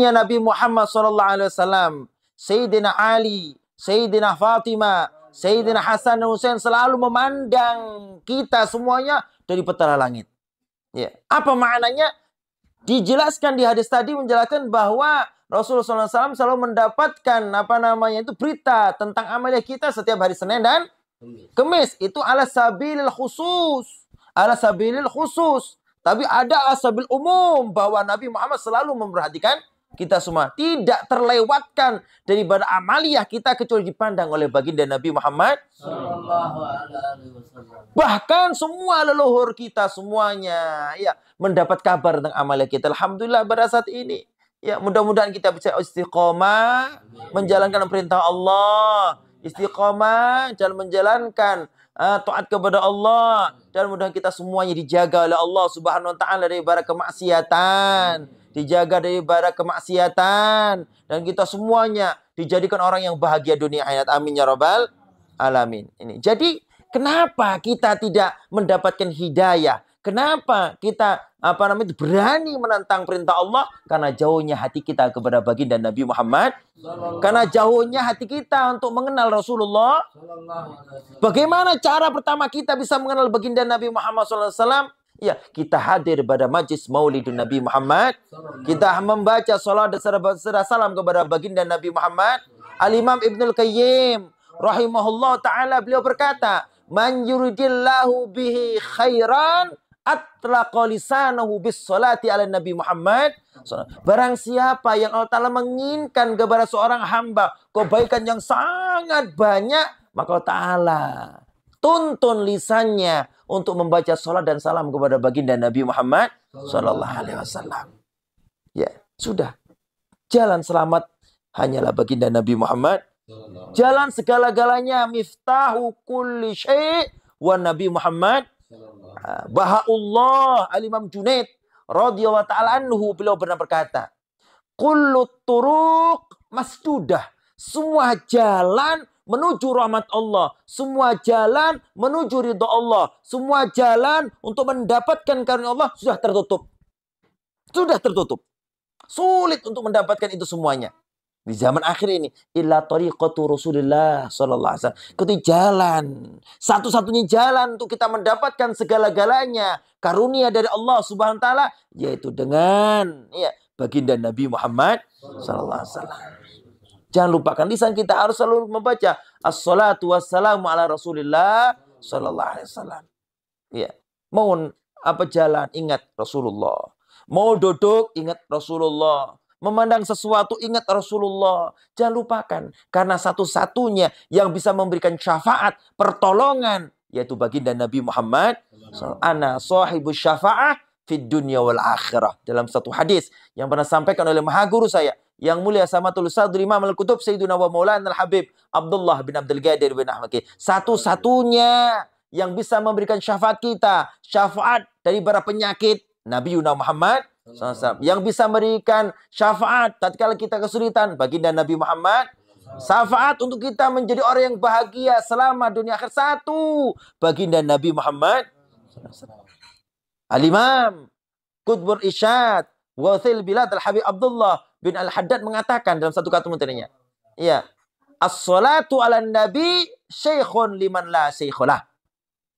Nabi Muhammad SAW, Sayyidina Ali, Sayyidina Fatimah, Sayyidina Hasan dan Husain selalu memandang kita semuanya dari petala langit. Ya. Apa maknanya? Dijelaskan di hadis tadi, menjelaskan bahwa Rasulullah SAW selalu mendapatkan berita tentang amalia kita setiap hari Senin dan Kemis. Itu ala sabilil khusus. Ala sabilil khusus. Tapi ada asabil umum, bahwa Nabi Muhammad selalu memperhatikan kita semua. Tidak terlewatkan daripada amaliyah kita kecuali dipandang oleh baginda Nabi Muhammad. Bahkan semua leluhur kita semuanya ya mendapat kabar tentang amaliyah kita. Alhamdulillah pada saat ini. Ya, mudah-mudahan kita bisa istiqomah menjalankan perintah Allah. Istiqomah dalam menjalankan taat kepada Allah, dan mudah kita semuanya dijaga oleh Allah Subhanahu wa taala dari bara kemaksiatan, dijaga dari bara kemaksiatan, dan kita semuanya dijadikan orang yang bahagia dunia akhirat. Amin ya rabbal alamin. Ini. Jadi, kenapa kita tidak mendapatkan hidayah? Kenapa kita berani menentang perintah Allah? Karena jauhnya hati kita kepada baginda Nabi Muhammad. Karena jauhnya hati kita untuk mengenal Rasulullah. Bagaimana cara pertama kita bisa mengenal baginda Nabi Muhammad SAW? Ya, kita hadir pada majlis Maulidun Nabi Muhammad. Kita membaca salat dan serah salam kepada baginda Nabi Muhammad. Al-Imam Ibnul Qayyim rahimahullah ta'ala, beliau berkata, "Man yuridillahu bihi khairan atlaqa lisanahu bis salati ala Nabi Muhammad." Barang siapa yang Allah Ta'ala menginginkan kepada seorang hamba kebaikan yang sangat banyak, maka Allah Ta'ala tuntun lisannya untuk membaca salat dan salam kepada baginda Nabi Muhammad sallallahu alaihi wasallam. Ya, sudah. Jalan selamat hanyalah baginda Nabi Muhammad. Jalan segala-galanya, miftahu kulli syai' wa Nabi Muhammad. Bahaullah Al-Imam Junaid radhiyallahu ta'ala anhu, beliau pernah berkata, kullu turuq masdudah. Semua jalan menuju rahmat Allah, semua jalan menuju ridha Allah, semua jalan untuk mendapatkan karunia Allah sudah tertutup. Sudah tertutup. Sulit untuk mendapatkan itu semuanya. Di zaman akhir ini, illa tariqatu Rasulullah sallallahu alaihi wasallam. Itu jalan, satu-satunya jalan untuk kita mendapatkan segala-galanya karunia dari Allah Subhanahu wa taala, yaitu dengan baginda Nabi Muhammad sallallahu alaihi wasallam. Jangan lupakan, lisan kita harus selalu membaca as-salatu wassalamu ala Rasulillah sallallahu alaihi wasallam. Ya, mau jalan ingat Rasulullah. Mau duduk ingat Rasulullah. Memandang sesuatu ingat Rasulullah. Jangan lupakan. Karena satu-satunya yang bisa memberikan syafaat, pertolongan, yaitu baginda Nabi Muhammad. Ana sahibus syafa'ah fid dunya wal akhirah. Dalam satu hadis yang pernah sampaikan oleh maha guru saya, yang mulia Samatul Sadri Imam Al-Qutub Sayyiduna wa Maulana Al-Habib Abdullah bin Abdul Qadir bin Ahmad. Satu-satunya yang bisa memberikan syafaat kita, syafaat dari bara penyakit, Nabi Muhammad SAW. Yang bisa memberikan syafaat tatkala kita kesulitan, baginda Nabi Muhammad. Syafaat untuk kita menjadi orang yang bahagia selama dunia akhir, satu, baginda Nabi Muhammad. Al-Imam Qutbul Isyad Wathil Bilad Al-Habib Abdullah bin Al-Haddad mengatakan dalam satu kata materinya, ya, as-salatu ala nabi syekhun liman la syekhulah.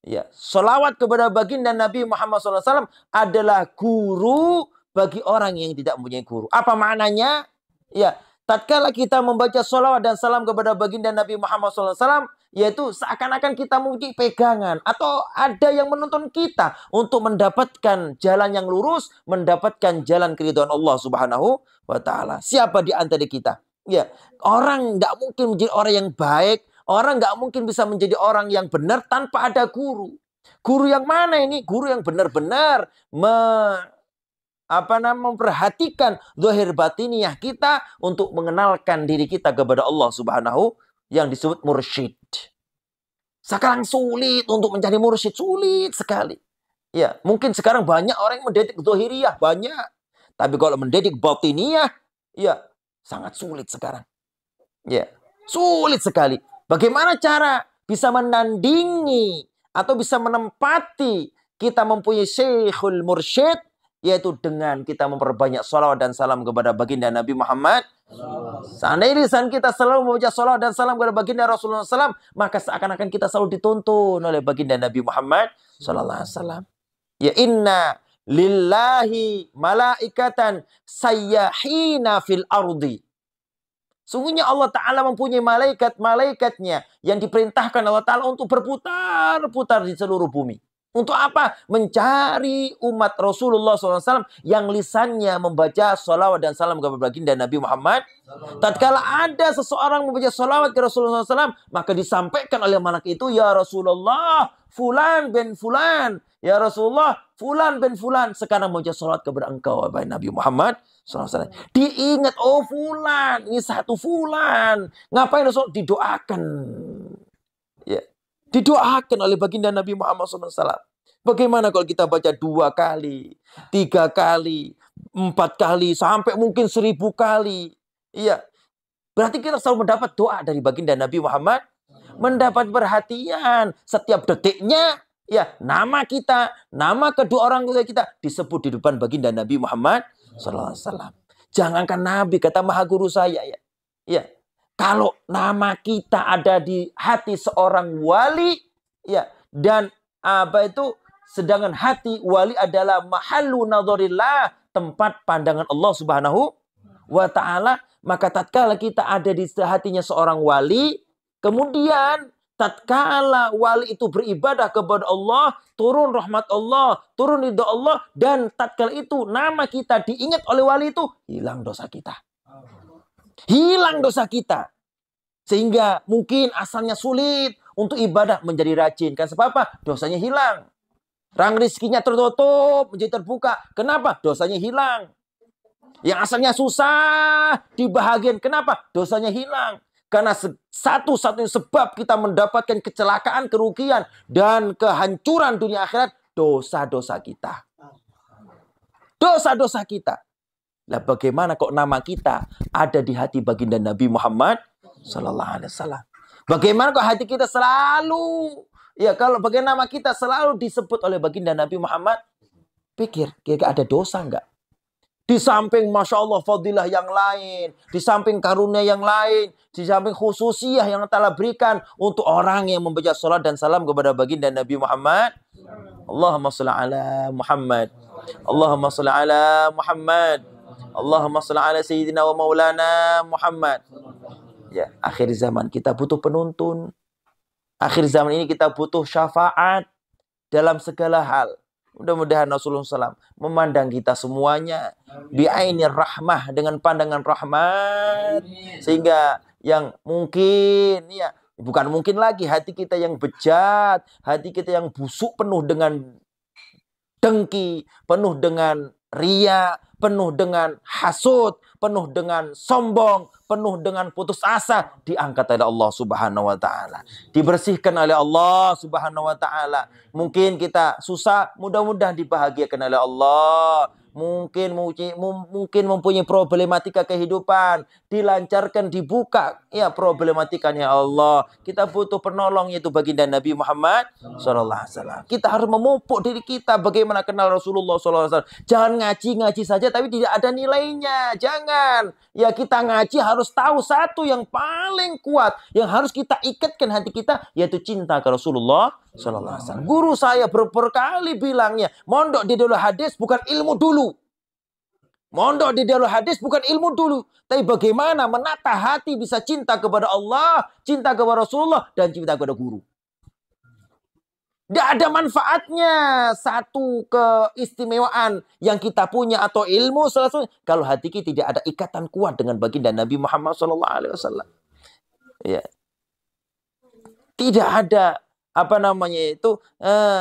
Ya, salawat kepada baginda Nabi Muhammad SAW adalah guru bagi orang yang tidak mempunyai guru. Apa maknanya? Ya, tatkala kita membaca salawat dan salam kepada baginda Nabi Muhammad SAW, yaitu seakan-akan kita memiliki pegangan atau ada yang menuntun kita untuk mendapatkan jalan yang lurus, mendapatkan jalan keridhaan Allah Subhanahu wa taala. Siapa di antara kita? Ya, orang tidak mungkin menjadi orang yang baik. Orang nggak mungkin bisa menjadi orang yang benar tanpa ada guru. Guru yang mana ini? Guru yang benar-benar memperhatikan zahir batiniyah kita untuk mengenalkan diri kita kepada Allah Subhanahu, yang disebut mursyid. Sekarang sulit untuk mencari mursyid, sulit sekali. Ya, mungkin sekarang banyak orang yang mendidik zahiriyah, banyak. Tapi kalau mendidik batiniyah, ya sangat sulit sekarang. Ya, sulit sekali. Bagaimana cara bisa menandingi atau bisa menempati kita mempunyai syekhul mursyid yaitu dengan kita memperbanyak salawat dan salam kepada baginda Nabi Muhammad. Seandainya lisan kita selalu membaca salawat dan salam kepada baginda Rasulullah SAW, maka seakan-akan kita selalu dituntun oleh baginda Nabi Muhammad SAW. Ya inna lillahi malaikatan sayyahina fil ardi. Sungguhnya Allah Ta'ala mempunyai malaikat-malaikatnya yang diperintahkan Allah Ta'ala untuk berputar-putar di seluruh bumi. Untuk apa? Mencari umat Rasulullah SAW yang lisannya membaca salawat dan salam kepada baginda Nabi Muhammad. Tatkala ada seseorang membaca salawat ke Rasulullah SAW, maka disampaikan oleh malaikat itu, ya Rasulullah, fulan bin fulan. Ya Rasulullah, fulan bin fulan sekarang membaca salawat kepada engkau, wahai Nabi Muhammad SAW. Diingat, oh fulan, ini satu fulan. Ngapain Rasul? Didoakan. Ya. Didoakan oleh baginda Nabi Muhammad SAW. Bagaimana kalau kita baca 2 kali, 3 kali, 4 kali, sampai mungkin 1000 kali. Iya. Berarti kita selalu mendapat doa dari baginda Nabi Muhammad. Mendapat perhatian setiap detiknya. Ya, nama kita, nama kedua orang tua kita disebut di depan baginda Nabi Muhammad SAW. Jangankan Nabi, kata Maha Guru saya. Ya. Kalau nama kita ada di hati seorang wali, ya, dan sedangkan hati wali adalah mahallu nadharillah, tempat pandangan Allah Subhanahu wa Ta'ala, maka tatkala kita ada di hatinya seorang wali, kemudian tatkala wali itu beribadah kepada Allah, turun rahmat Allah, turun ridha Allah, dan tatkala itu nama kita diingat oleh wali itu, hilang dosa kita. Hilang dosa kita. Sehingga mungkin asalnya sulit untuk ibadah menjadi rajin. Kan sebab apa? Dosanya hilang. Rang rizkinya tertutup menjadi terbuka. Kenapa? Dosanya hilang. Yang asalnya susah dibahagiakan. Kenapa? Dosanya hilang. Karena satu-satunya sebab kita mendapatkan kecelakaan, kerugian, dan kehancuran dunia akhirat, dosa-dosa kita. Dosa-dosa kita. Lah bagaimana kok nama kita ada di hati baginda Nabi Muhammad Sallallahu Alaihi Wasallam? Bagaimana kok hati kita selalu, ya kalau bagaimana nama kita selalu disebut oleh baginda Nabi Muhammad? Pikir, kira-kira ada dosa enggak? Di samping Masya Allah fadilah yang lain, di samping karunia yang lain, di samping khususiyah yang telah berikan untuk orang yang membaca salat dan salam kepada baginda Nabi Muhammad. Allahumma shalli ala Muhammad. Allahumma shalli ala Muhammad. Allahumma shalli ala Sayyidina wa Maulana Muhammad. Ya, akhir zaman kita butuh penuntun. Akhir zaman ini kita butuh syafaat dalam segala hal. Mudah-mudahan Rasulullah SAW memandang kita semuanya bi'ainir rahmah, dengan pandangan rahmat, sehingga yang mungkin, ya bukan mungkin lagi, hati kita yang bejat, hati kita yang busuk, penuh dengan dengki, penuh dengan riya, penuh dengan hasud, penuh dengan sombong, penuh dengan putus asa, diangkat oleh Allah Subhanahu wa Ta'ala, dibersihkan oleh Allah Subhanahu wa Ta'ala. Mungkin kita susah, mudah-mudahan dibahagiakan oleh Allah. Mungkin mempunyai problematika kehidupan, dilancarkan, dibuka ya problematikanya Allah. Kita butuh penolong, yaitu baginda Nabi Muhammad SAW. Kita harus memupuk diri kita bagaimana kenal Rasulullah SAW. Jangan ngaji-ngaji saja tapi tidak ada nilainya. Jangan. Ya kita ngaji harus tahu satu yang paling kuat, yang harus kita ikatkan hati kita, yaitu cinta ke Rasulullah SAW. Guru saya berkali bilangnya, mondok di Darul Hadis bukan ilmu dulu. Mondok di Darul Hadis bukan ilmu dulu. Tapi bagaimana menata hati bisa cinta kepada Allah, cinta kepada Rasulullah, dan cinta kepada guru. Tidak ada manfaatnya satu keistimewaan yang kita punya atau ilmu kalau hati kita tidak ada ikatan kuat dengan baginda Nabi Muhammad SAW. Ya. Tidak ada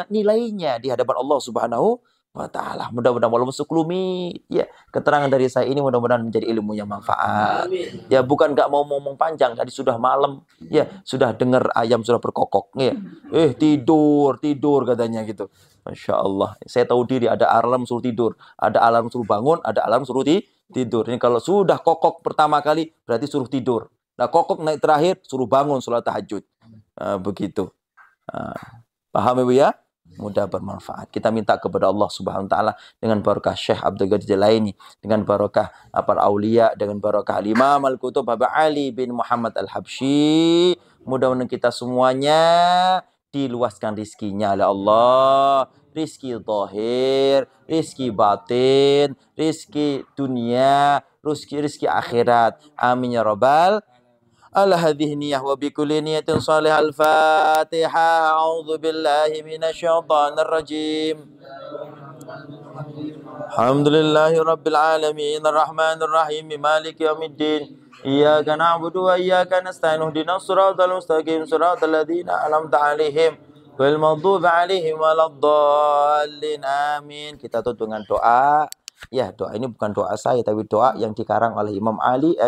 nilainya di hadapan Allah Subhanahu wa Ta'ala. Mudah-mudahan walaupun sekelumit ya keterangan dari saya ini mudah-mudahan menjadi ilmu yang manfaat. Amin. Ya bukan nggak mau ngomong panjang, tadi sudah malam ya, sudah dengar ayam sudah berkokok ya. Tidur katanya gitu. Masya Allah. Saya tahu diri, ada alarm suruh tidur, ada alarm suruh bangun, ada alarm suruh tidur. Ini kalau sudah kokok pertama kali berarti suruh tidur. Nah kokok naik terakhir suruh bangun sholat tahajud. Begitu. Paham Ibu ya? mudah bermanfaat. Kita minta kepada Allah Subhanahu wa taala dengan barakah Syekh Abdul Qadir Jalaini, dengan barakah para aulia, dengan barakah Imam Al-Qutub Habib Ali bin Muhammad Al-Habsyi. Mudah-mudahan kita semuanya diluaskan rizkinya oleh Allah. Rizki zahir, rizki batin, rizki dunia, rizki akhirat. Amin ya rabbal. على هذه النية وبكل نية صالحة. الفاتحة. أعوذ بالله من الشيطان الرجيم. الحمد لله رب العالمين الرحمن الرحيم مالك يوم الدين إياك نعبد وإياك نستعين اهدنا الصراط المستقيم صراط الذين أنعمت عليهم غير المغضوب عليهم ولا الضالين. Amin. Kita tutup dengan doa. Ya, doa ini bukan doa saya, tapi doa yang dikarang oleh Imam Ali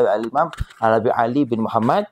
bin Muhammad